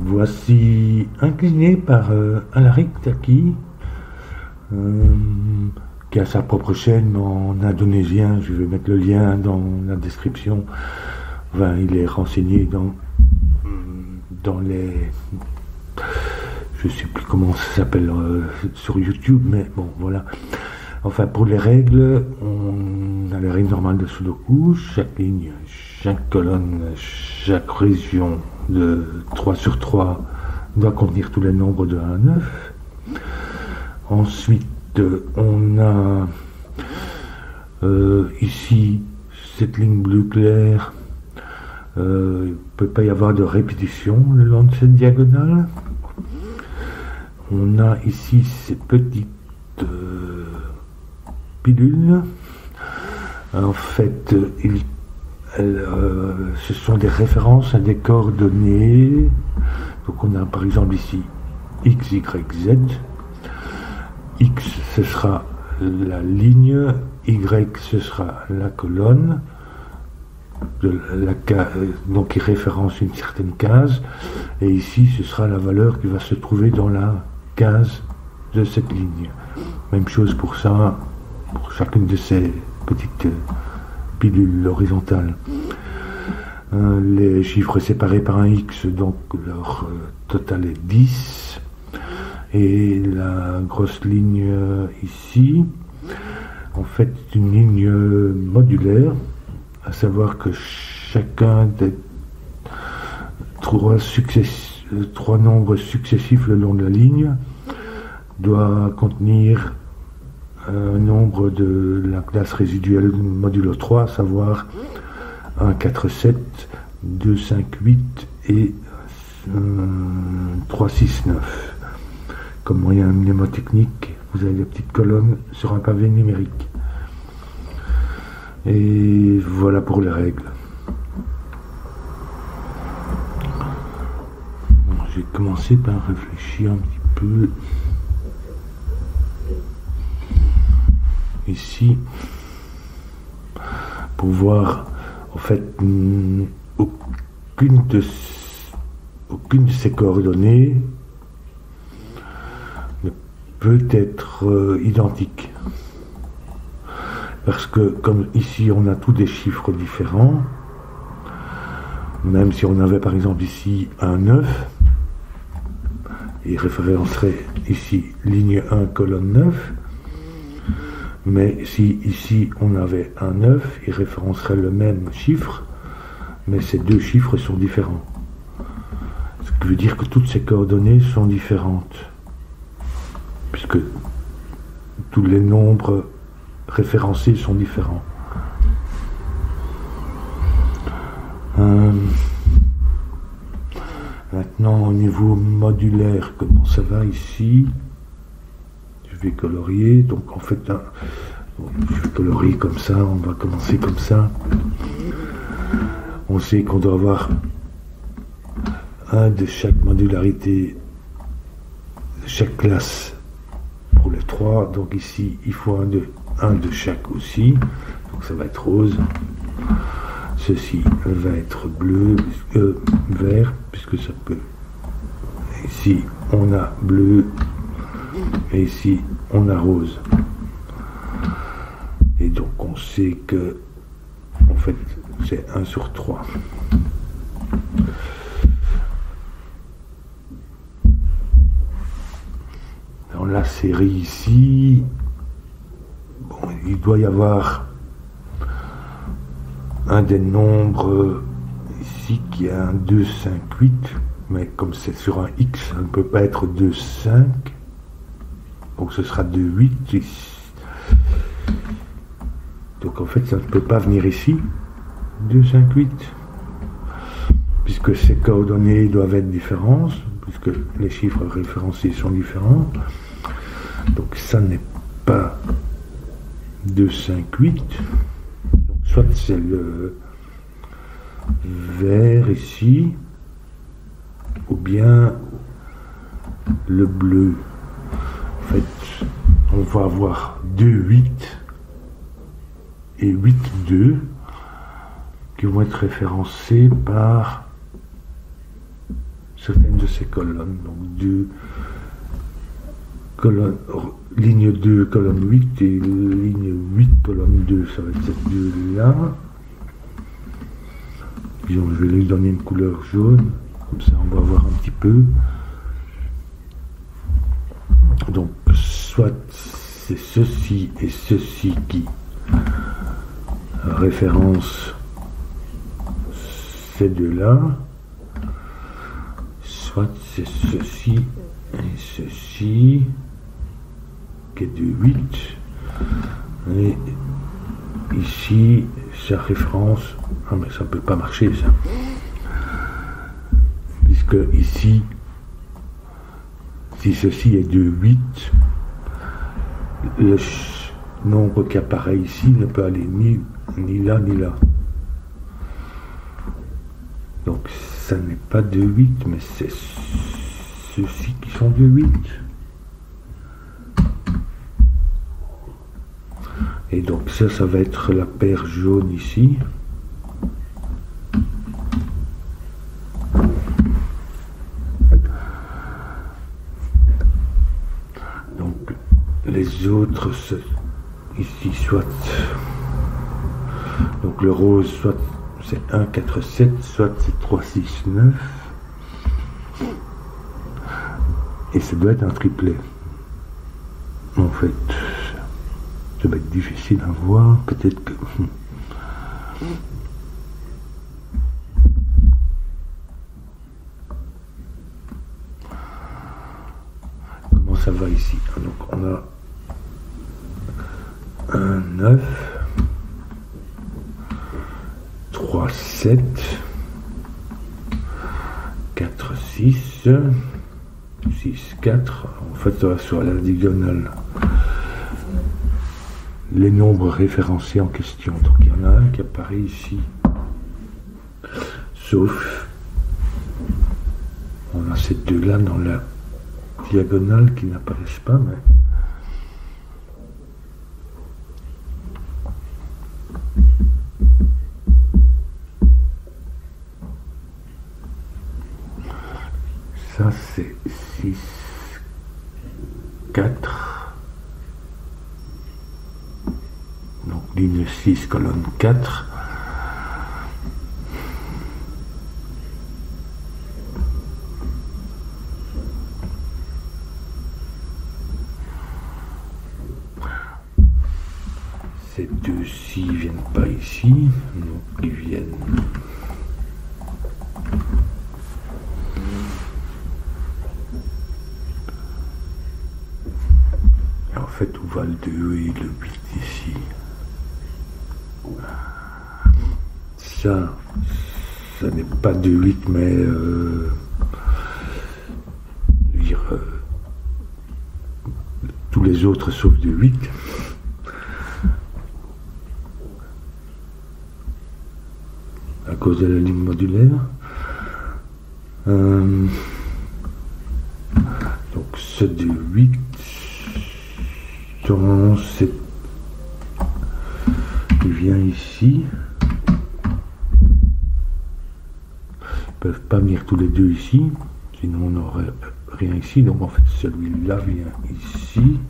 Voici incliné par Alaric Taki, qui a sa propre chaîne en indonésien. Je vais mettre le lien dans la description. Enfin, il est renseigné dans les... Je ne sais plus comment ça s'appelle sur YouTube, mais bon, voilà. Enfin, pour les règles, on a les règles normales de Sudoku. Chaque ligne, chaque colonne, chaque région de 3 sur 3 doit contenir tous les nombres de 1 à 9. Ensuite, on a ici cette ligne bleu clair. Il ne peut pas y avoir de répétition le long de cette diagonale. On a ici ces petites pilules. En fait, ce sont des références à des coordonnées. Donc on a par exemple ici X, Y, Z. X, ce sera la ligne. Y, ce sera la colonne. Donc qui référence une certaine case. Et ici, ce sera la valeur qui va se trouver dans la case de cette ligne. Même chose pour ça, pour chacune de ces petites pilules horizontales. Les chiffres séparés par un X, donc leur total est 10. Et la grosse ligne ici, en fait, c'est une ligne modulaire, à savoir que chacun des trois nombres successifs le long de la ligne doit contenir un nombre de la classe résiduelle modulo 3, à savoir 1, 4, 7, 2, 5, 8 et 3, 6, 9. Comme moyen mnémotechnique, vous avez des petites colonnes sur un pavé numérique. Et voilà pour les règles. Bon, je vais commencer par réfléchir un petit peu. Ici, pour voir, en fait, aucune de ces coordonnées ne peut être identique. Parce que, comme ici, on a tous des chiffres différents, même si on avait par exemple ici un 9, il référencerait ici ligne 1, colonne 9, mais si ici on avait un 9, il référencerait le même chiffre, mais ces deux chiffres sont différents. Ce qui veut dire que toutes ces coordonnées sont différentes, puisque tous les nombres référencés sont différents. Maintenant, au niveau modulaire, comment ça va ici? Je vais colorier. Donc, en fait, je vais colorier comme ça. On va commencer comme ça. On sait qu'on doit avoir un de chaque modularité, de chaque classe pour les trois. Donc, ici, il faut un de chaque aussi. Donc, ça va être rose. Ceci va être bleu, vert, puisque ça peut. Ici, on a bleu, et ici, on a rose. Et donc, on sait que, en fait, c'est 1 sur 3. Dans la série ici, bon, il doit y avoir un des nombres ici qui est un 2, 5, 8, mais comme c'est sur un X, ça ne peut pas être 2, 5, donc ce sera 2, 8 ici. Donc en fait ça ne peut pas venir ici, 2, 5, 8, puisque ces coordonnées doivent être différentes, puisque les chiffres référencés sont différents, donc ça n'est pas 2, 5, 8. Soit c'est le vert ici, ou bien le bleu. En fait, on va avoir 2, 8 et 8, 2 qui vont être référencés par certaines de ces colonnes. Donc ligne 2, colonne 8 et ligne 8, colonne 2. Ça va être cette 2-là. Disons, je vais lui donner une couleur jaune. Comme ça, on va voir un petit peu. Donc, soit c'est ceci et ceci qui référence ces deux-là, soit c'est ceci et ceci qui est de 8, et ici ça référence, ah mais ça peut pas marcher ça, puisque ici, si ceci est de 8, le nombre qui apparaît ici ne peut aller ni là ni là. Donc ça n'est pas de 8, mais c'est ceux-ci qui sont de 8. Et donc ça va être la paire jaune ici. Donc les autres, ici, soit... Donc le rose, soit c'est 1, 4, 7, soit c'est 3, 6, 9. Et ça doit être un triplet. En fait, ça va être difficile à voir. Peut-être que... Comment ça va ici? Donc on a un 9. 3, 7, 4, 6, 6, 4. En fait, ça va sur la diagonale. Les nombres référencés en question. Donc, il y en a un qui apparaît ici. Sauf, on a ces deux-là dans la diagonale qui n'apparaissent pas, mais... Ça c'est 6, 4, donc ligne 6, colonne 4, ces deux-ci ne viennent pas ici, donc ils viennent... En fait, où va le 2 et le 8 ici? Ça n'est pas de 8, mais tous les autres sauf de 8. À cause de la ligne modulaire. Donc ce de 8. Il vient ici. Ils peuvent pas venir tous les deux ici, sinon on n'aurait rien ici. Donc en fait celui-là vient ici.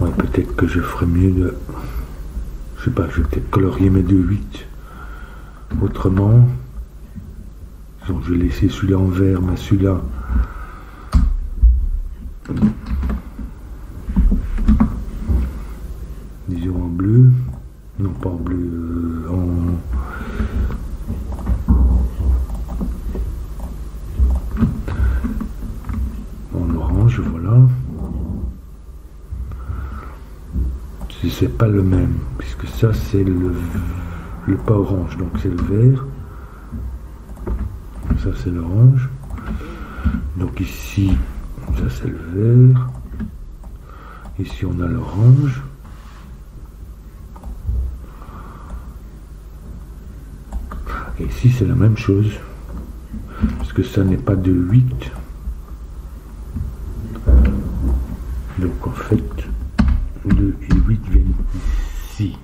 Ouais, peut-être que je ferais mieux de... Je sais pas, je vais peut-être colorier mes deux 8 autrement. Donc je vais laisser celui-là en vert, mais celui-là... disons en bleu. Non, pas en bleu, en orange, voilà. Si c'est pas le même, puisque ça c'est le pas orange, donc c'est le vert. Ça c'est l'orange. Donc ici, ça c'est le vert. Ici on a l'orange. Et ici c'est la même chose. Parce que ça n'est pas de 8. Donc en fait, 2 et 8 viennent ici.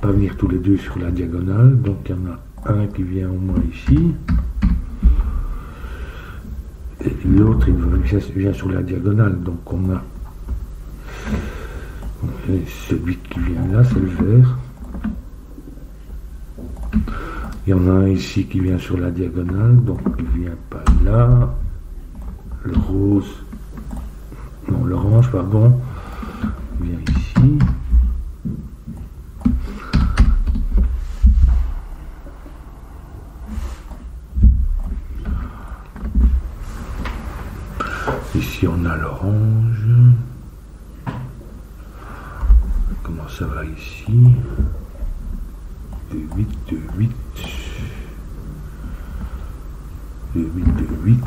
pas venir tous les deux sur la diagonale, donc il y en a un qui vient au moins ici, et l'autre il vient sur la diagonale, donc on a celui qui vient là, c'est le vert. Il y en a un ici qui vient sur la diagonale, donc il vient pas là. Le rose, non, l'orange, pardon, il vient ici. Ici on a l'orange. Comment ça va ici? 2, 8, 2, 8. 2, 8, 2, 8.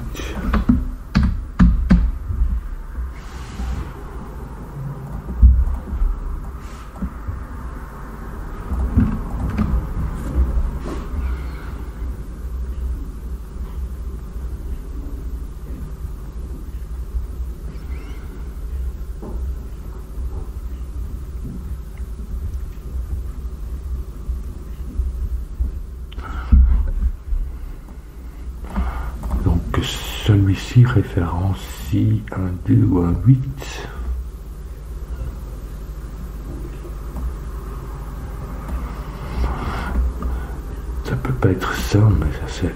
Celui-ci référencie un 2 ou un 8. Ça peut pas être ça, mais ça c'est...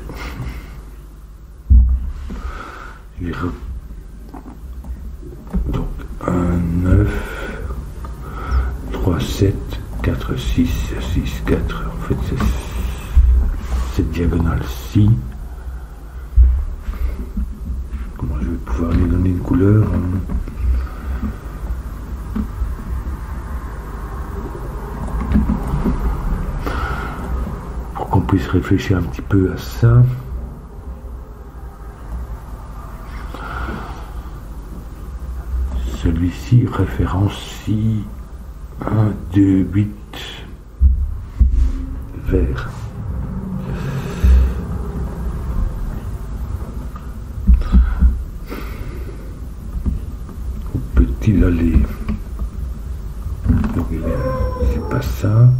Donc 1, 9, 3, 7, 4, 6, 6, 4. En fait c'est cette diagonale-ci. Comment je vais pouvoir lui donner une couleur, hein. Pour qu'on puisse réfléchir un petit peu à ça. Celui-ci référencie 1, 2, 8 vert. Il allait, donc c'est pas ça.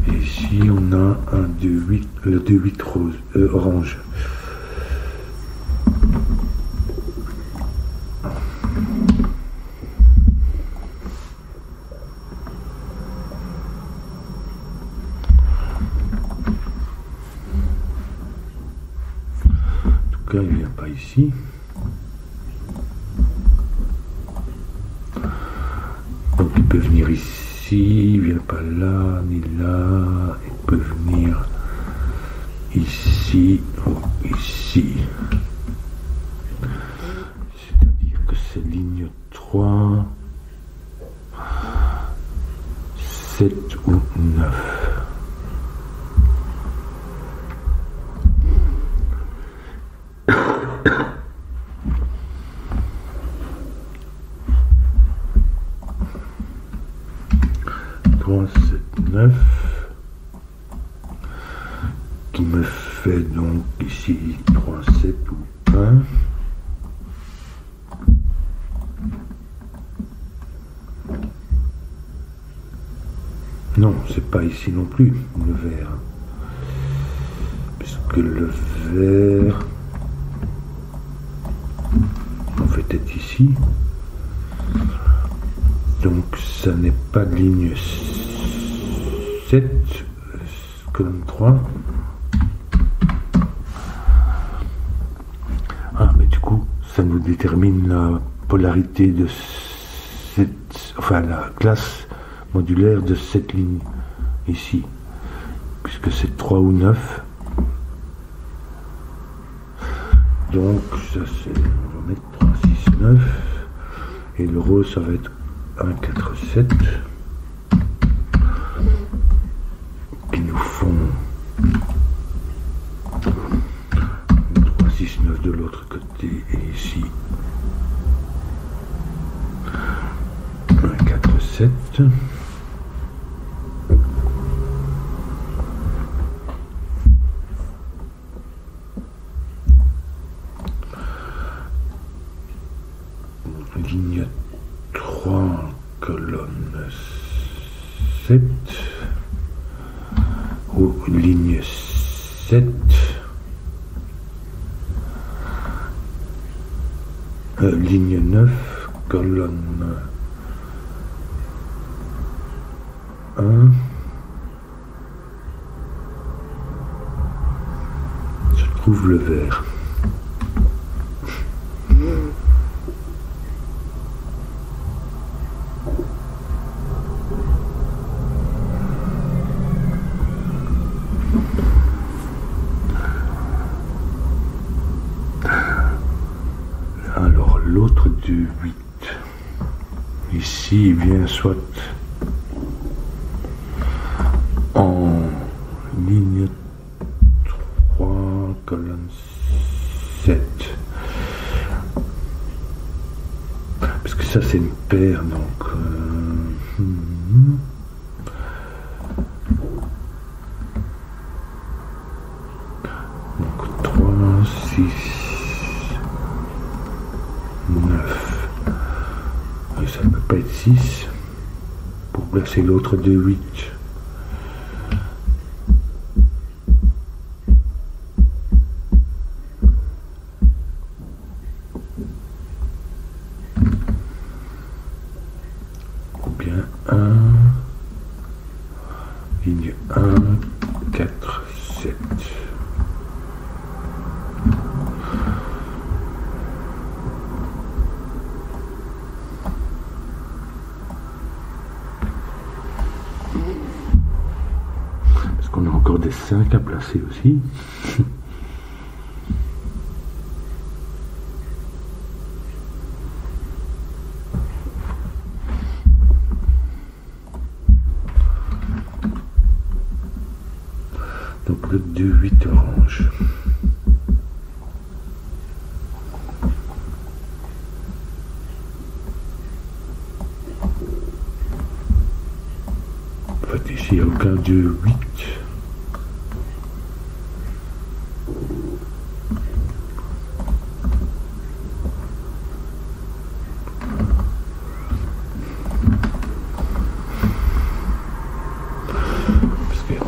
Et ici on a un 2, 8, le 2, 8 rose, orange. En tout cas, il ne vient pas ici. Donc il peut venir ici, il ne vient pas là, ni là. Il peut venir ici ou ici. C'est-à-dire que c'est ligne 3, 7 ou 9. Qui me fait donc ici 3, 7 ou 1. Non, c'est pas ici non plus, le vert. Puisque le vert, en fait, est ici. Donc, ça n'est pas de ligne 7, colonne 3. Ah, mais du coup, ça nous détermine la polarité de cette, enfin, la classe modulaire de cette ligne ici, puisque c'est 3 ou 9. Donc, ça c'est, on va mettre 3, 6, 9. Et le rose, ça va être 1, 4, 7. Qui nous font 3, 6, 9 de l'autre côté. Et ici, 7. Ligne 3, colonne 7. Ou ligne 7. Ligne 9, colonne 1. Je trouve le vert. Alors l'autre du 8, ici il vient soit en ligne 3, colonne 7, parce que ça c'est une paire, donc donc 3, 6, 9. Et ça ne peut pas être 6 pour placer l'autre de 8. Ou bien 1, ligne 1, 4, 7. Parce qu'on a encore des 5 à placer aussi. Donc le 2-8 orange. En fait ici il n'y a aucun 2-8.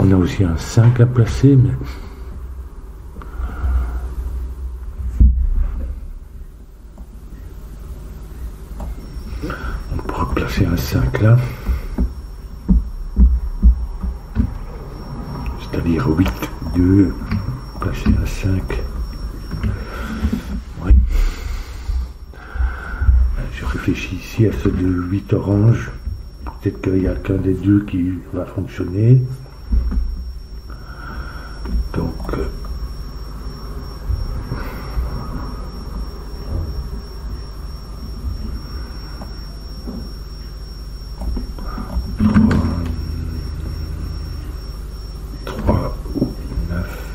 On a aussi un 5 à placer, mais on pourra placer un 5 là, c'est-à-dire 8, 2, placer un 5. Oui. Je réfléchis ici à ce de 8 orange, peut-être qu'il n'y a qu'un des deux qui va fonctionner. Donc, trois ou 9.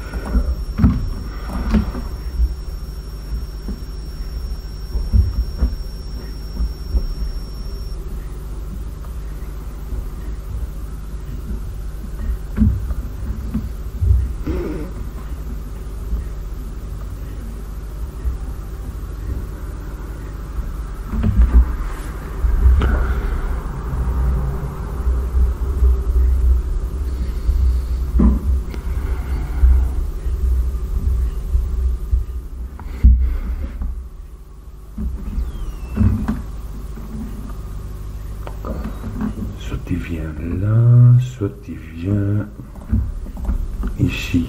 Soit il vient là, soit il vient ici.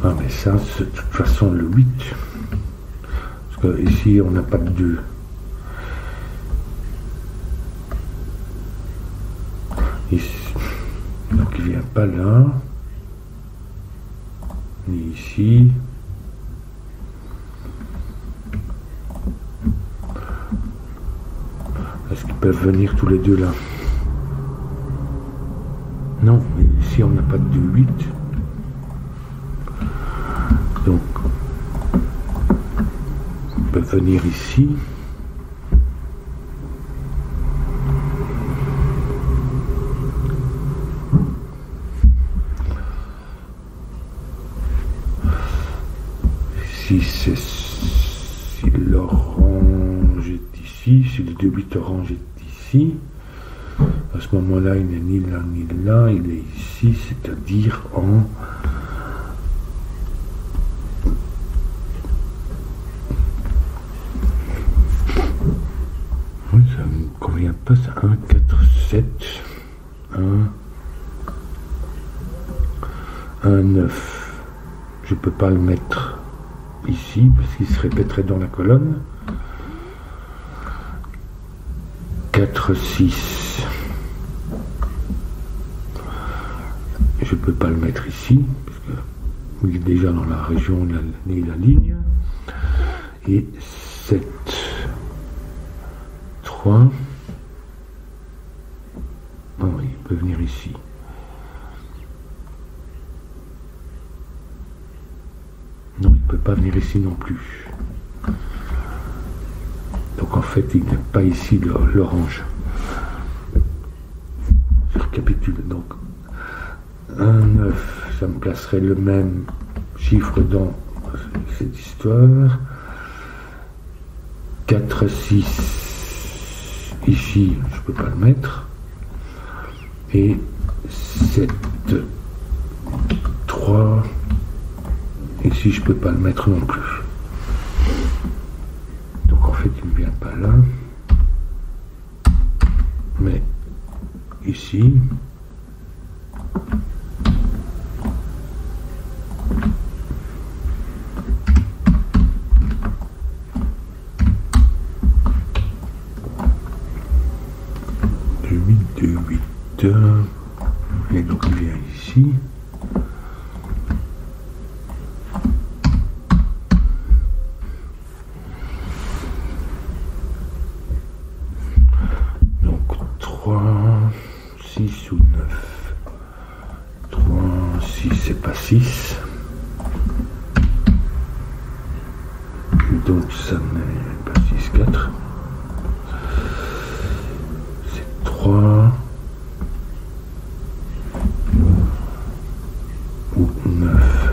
Ah mais ça, c'est de toute façon le 8. Parce que ici on n'a pas de 2. Ici. Donc il vient pas là. Ni ici. Est-ce qu'ils peuvent venir tous les deux là? Non, mais ici on n'a pas de 8. Donc, ils peuvent venir ici. ici, c'est si l'orange est ici, si le 2-8 orange est ici. À ce moment-là, il n'est ni là ni là, il est ici, c'est-à-dire en... Oui, ça ne me convient pas, c'est 1, 4, 7, 1, 9. Je ne peux pas le mettre ici, parce qu'il se répéterait dans la colonne. 4, 6. Je ne peux pas le mettre ici, parce qu'il est déjà dans la région de la ligne. Et 7, 3. Oh, il peut venir ici. Non, il ne peut pas venir ici non plus. Donc en fait, il n'est pas ici l'orange. Je récapitule. Donc 1, 9, ça me placerait le même chiffre dans cette histoire. 4, 6, ici, je ne peux pas le mettre. Et 7, 3, ici, je ne peux pas le mettre non plus. Donc en fait, il ne vient pas là. Mais ici... et donc il vient ici. Donc 3, 6 ou 9. 3, 6, c'est pas 6. Donc ça n'est pas 6, 4. C'est 3. Ou 9.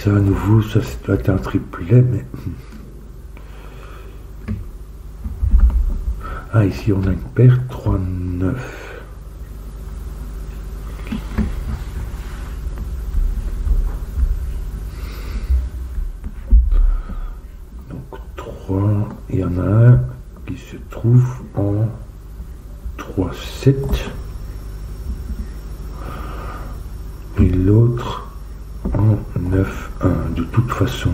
Ça à nouveau, ça doit être un triplet, mais... Ah, ici on a une paire, 3, 9. Donc 3, il y en a un qui se trouve en 3, 7. Et l'autre en 9, 1, de toute façon.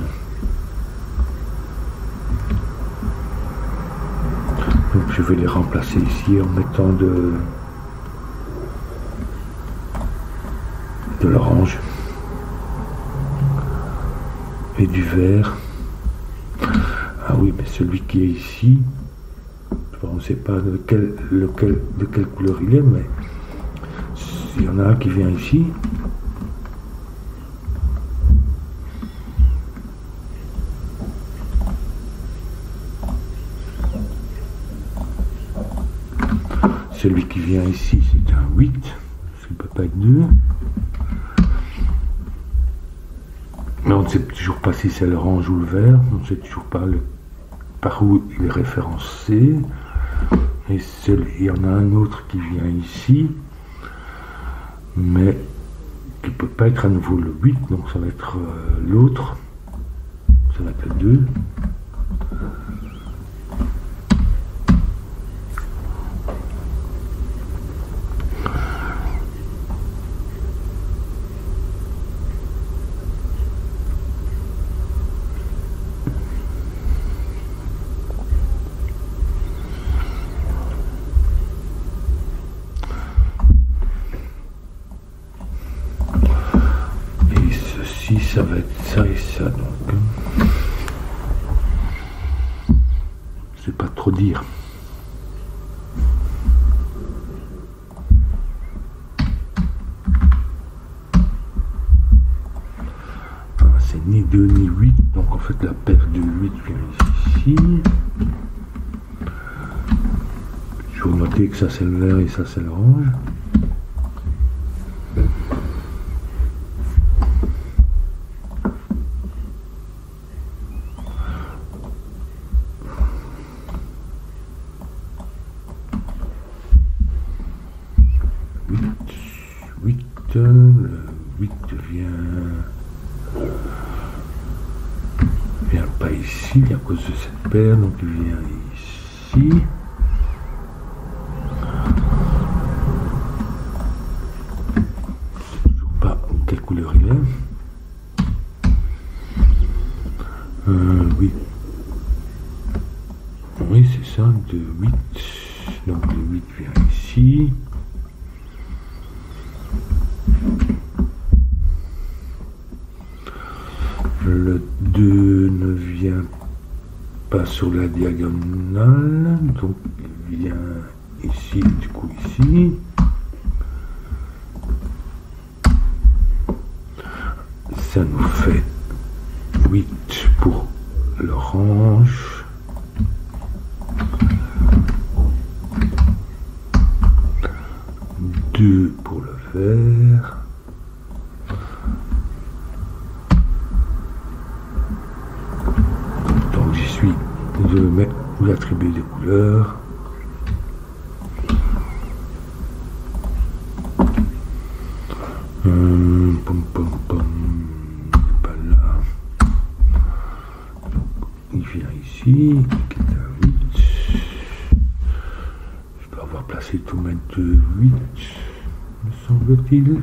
Donc je vais les remplacer ici en mettant de l'orange et du vert. Ah oui, mais celui qui est ici, on ne sait pas de quelle couleur il est, mais s'il y en a un qui vient ici, celui qui vient ici, c'est un 8, ça ne peut pas être 2. Mais on ne sait toujours pas si c'est l'orange ou le vert, on ne sait toujours pas par où il est référencé. Et il y en a un autre qui vient ici, mais qui ne peut pas être à nouveau le 8, donc ça va être l'autre, ça va être le 2. dire. C'est ni 2 ni 8, donc en fait la paire de 8 vient ici. Je vais noter que ça c'est le vert et ça c'est l'orange. Le 8 vient pas ici à cause de cette paire, donc il vient ici. Je sais toujours pas quelle couleur il est. Oui. Oui, c'est ça, de 8. Donc le 8 vient ici. Le 2 ne vient pas sur la diagonale, donc il vient ici, du coup ici. Ça nous fait 8 pour l'orange. Deux pour le vert. Donc j'y suis de mettre ou l'attribuer des couleurs. Pom pom pom. Pas là. Il vient ici. Qui est à 8. Je dois avoir placé tout mettre de 8. Me semble-t-il.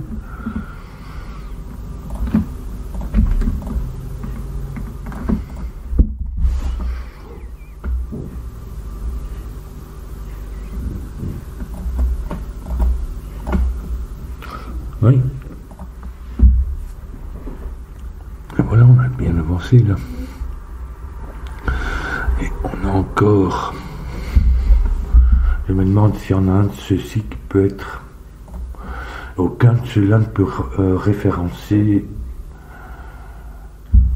Oui. Et voilà, on a bien avancé là. Et on a encore... Je me demande s'il y en a un de ceux-ci qui peut être... Aucun de ceux-là ne peut référencer,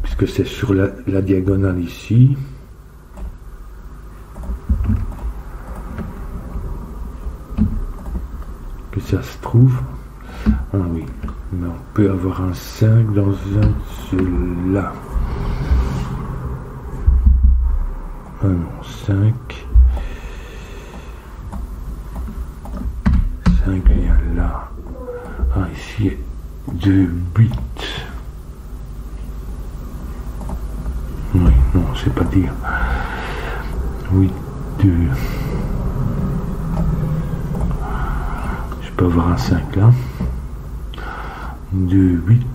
puisque c'est sur la diagonale ici. Que ça se trouve. Ah oui, mais on peut avoir un 5 dans un de ceux-là. Ah non, 5. 5 vient là. Ah, ici, 2, 8. Oui, non, je sais pas dire. 8, 2. Je peux avoir un 5 là. 2, 8.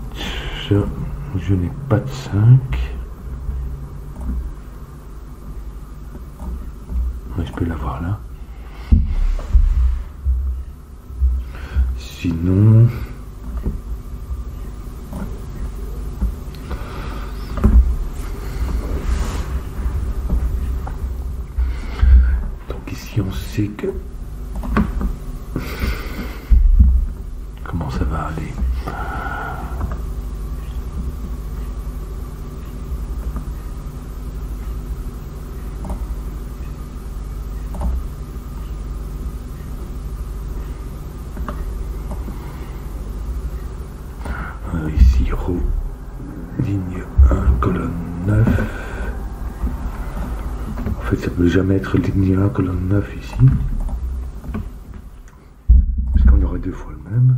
Ça, je n'ai pas de 5. Oui, je peux l'avoir là. Sinon, donc ici on sait que comment ça va aller. Ici, ligne 1, colonne 9. En fait, ça ne peut jamais être ligne 1, colonne 9 ici. Puisqu'on aurait deux fois le même.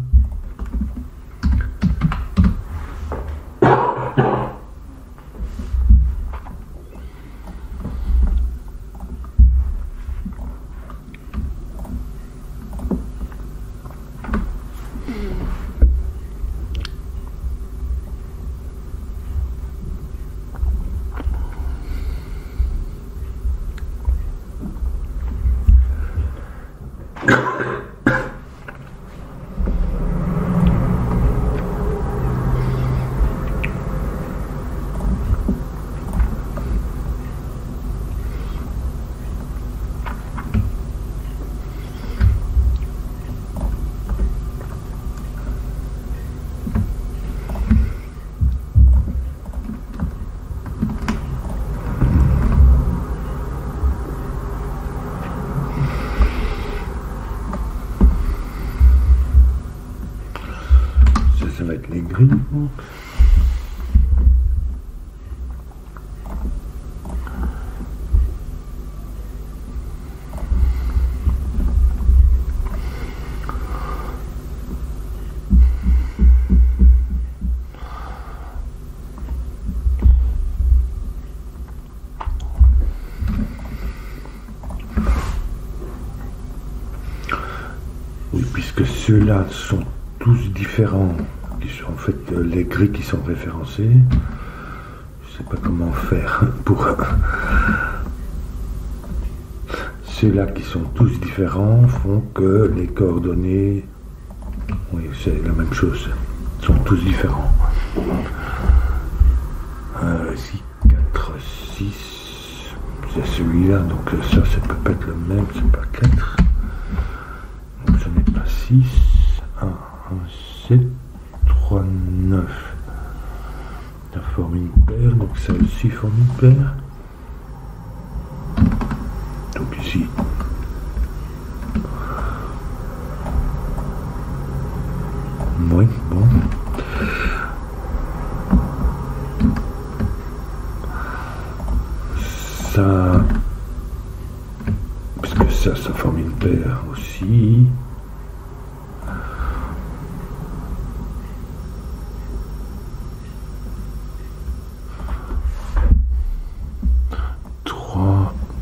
gris. Oui, puisque ceux-là sont tous différents, qui sont en fait les gris qui sont référencés. Je sais pas comment faire pour ceux-là qui sont tous différents font que les coordonnées, oui, c'est la même chose, sont tous différents. Ici 4, 6, c'est celui-là, donc ça peut pas être le même, c'est pas 4. Donc ce n'est pas 6, 1, 1, 7, 3, 9. Ça forme une paire, donc ça aussi forme une paire. Donc ici. Oui, bon. Ça, puisque ça forme une paire aussi.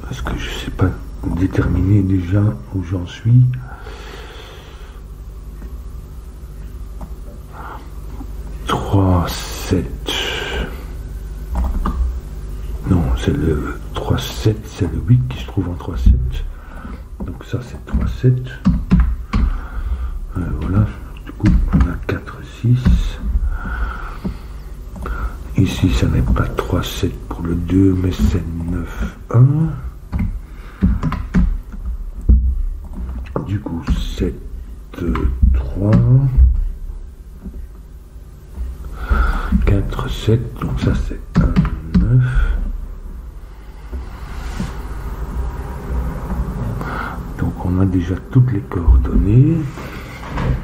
Parce que je ne sais pas déterminer déjà où j'en suis. Trois, 7. Non, c'est le 3, 7, c'est le 8 qui se trouve en 3, 7. Donc ça c'est 3, 7. Voilà, du coup on a 4, 6. Ici ça n'est pas 3, 7 pour le 2, mais c'est 9, 1. Du coup 7, 3. 4, 7, donc ça c'est 1, 9. Donc on a déjà toutes les coordonnées.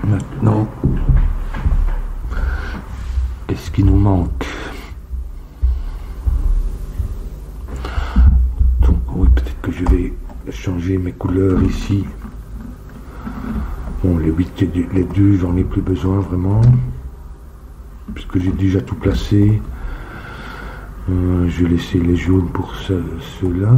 Maintenant, qu'est-ce qui nous manque? Donc oui, peut-être que je vais changer mes couleurs ici. Bon, les 8 et les 2, j'en ai plus besoin vraiment, puisque j'ai déjà tout placé. Je vais laisser les jaunes pour ceux-là.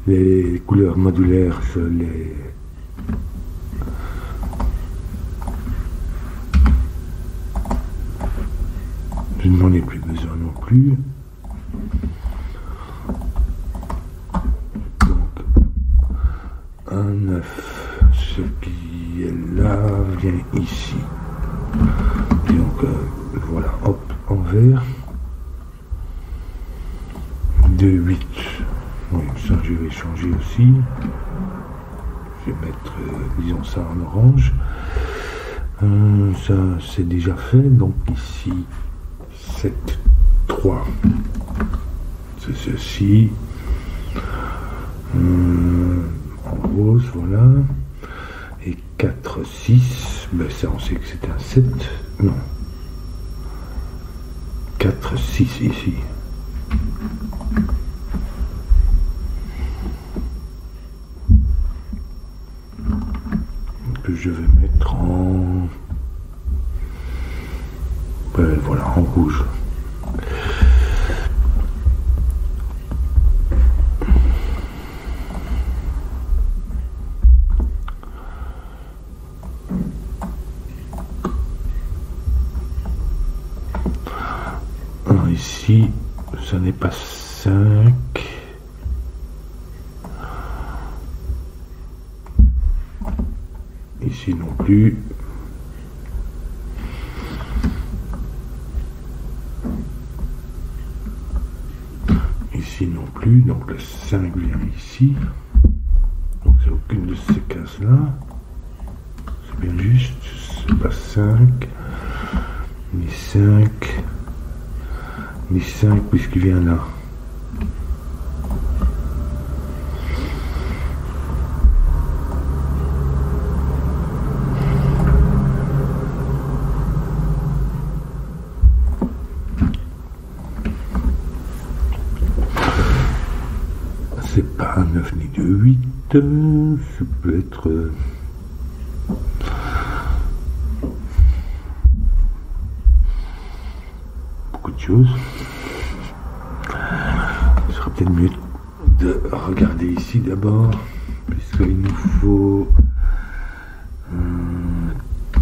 Les couleurs modulaires, je n'en ai plus besoin non plus. Donc 1, 9, ce qui est là vient ici. Et donc voilà, hop, en vert. 2, 8. Oui, ça je vais changer aussi. Je vais mettre, disons ça en orange. Ça c'est déjà fait, donc ici 7, 3. C'est ceci. En rose, voilà. Et 4, 6. Ben ça on sait que c'est un 7. Non. 4, 6 ici. Que je vais mettre en... voilà, en rouge. Alors ici, ça n'est pas 5. Ici non plus. Ici non plus, donc le 5 vient ici. Donc c'est aucune de ces cases-là. C'est bien juste, c'est pas 5, ni 5, ni 5 puisqu'il vient là. c'est pas un 9 ni 2, 8. Ça peut être... beaucoup de choses. Ce serait peut-être mieux de regarder ici d'abord, puisqu'il nous faut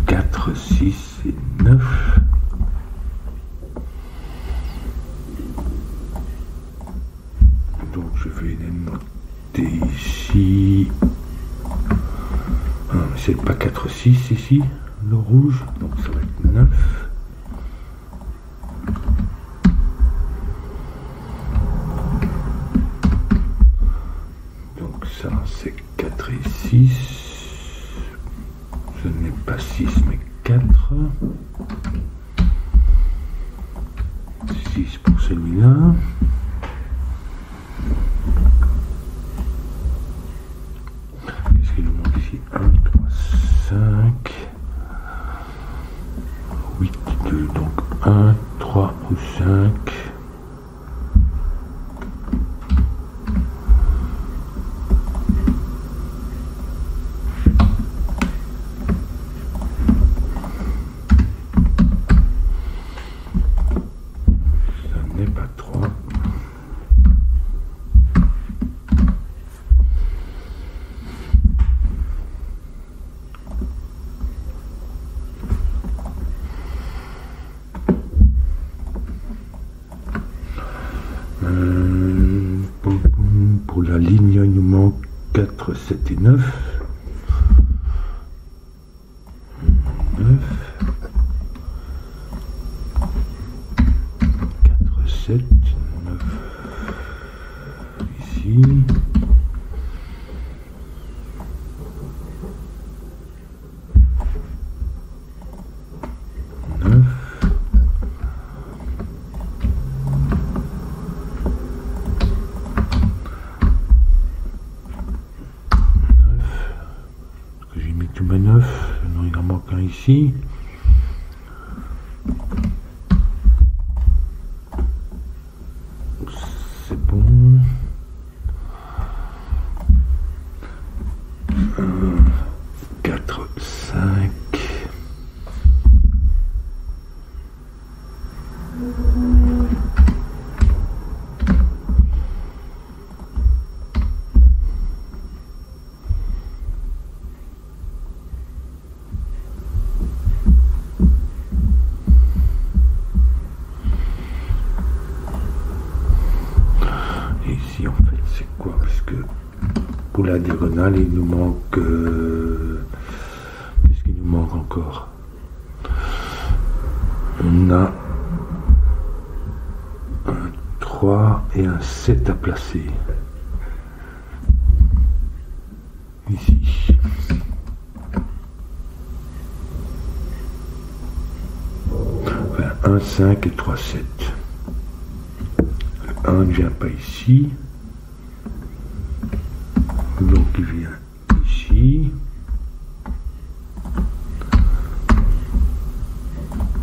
4, 6 et 9. Donc je vais les noter ici. C'est pas 4, 6 ici, le rouge, donc ça va être 9. Donc ça c'est 4 et 6. Ce n'est pas 6 mais 4. 6 pour celui-là. Qu'est-ce qu'il nous manque ici? 1, 3, 5, 8, 2, donc 1, 3 ou 5. Ça n'est pas 3. Pour la ligne, il nous manque 4, 7 et 9. 9. 4, 7, 9. Ici. 9. J'ai mis tout mes 9, non il en manque un ici. C'est bon. 4, 5. Ici en fait c'est quoi? Parce que pour la diagonale il nous manque qu'est-ce qu'il nous manque encore? On a un 3 et un 7 à placer ici. Enfin, 1, 5 et 3, 7. 1 ne vient pas ici, donc il vient ici,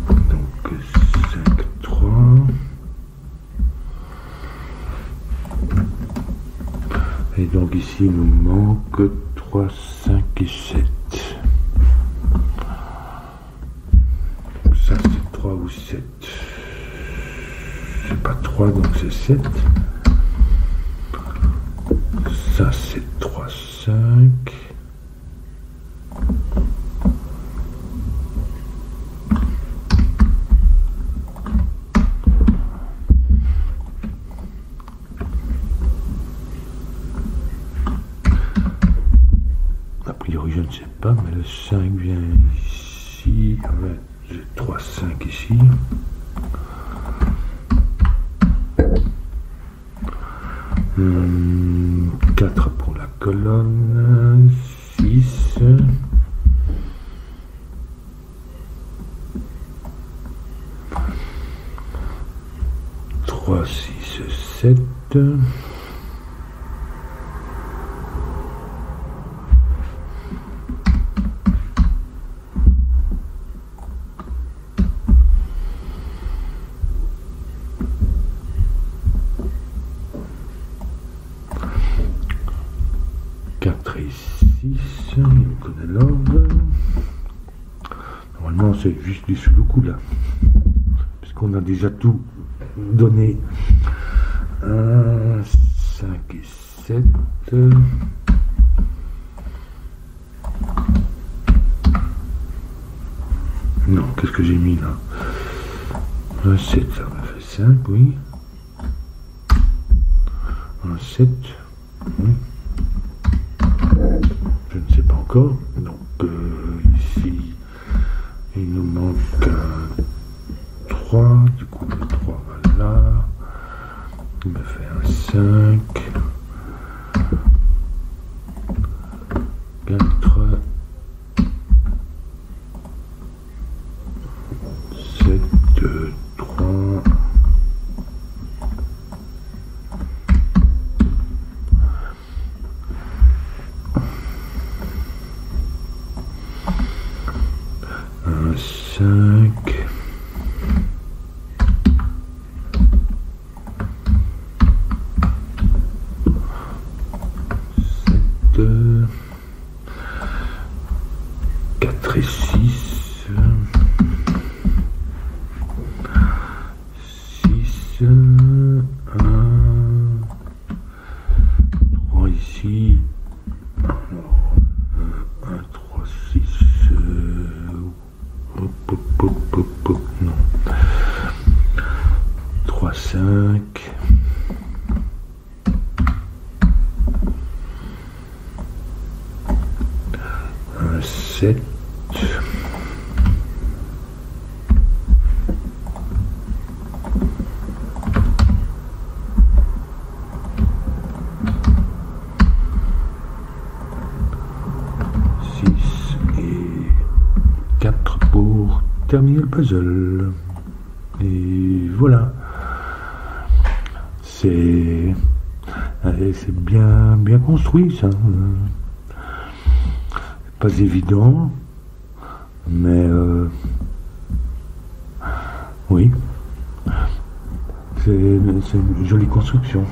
donc 5, 3, et donc ici il nous manque 3, 5 et 7. Donc ça c'est 3 ou 7. C'est pas 3 donc c'est 7. Ça c'est 3, 5. A priori je ne sais pas, mais le 5 vient ici. Ouais, j'ai 3, 5 ici. 4 pour la colonne, 6, 3, 6, 7, 4 et 6, il me connaît l'ordre. Normalement c'est juste du sudoku là, puisqu'on a déjà tout donné. 1, 5 et 7. Non, qu'est-ce que j'ai mis là? 1, 7, ça m'a fait 5, oui. 1, 7, oui. Je ne sais pas encore. Donc ici, il nous manque 3. Du coup, le 3 va là. Il me fait un 5. 4. 7, 3. Un 5. 7. 4 et 6. 6. 1. 3 ici. Alors, 1, 3, 6. Hop, hop, hop, hop, hop, non. 3, 5. 1, 7. 6 et 4 pour terminer le puzzle. Et voilà. C'est bien construit ça. Pas évident, mais oui, c'est une jolie construction.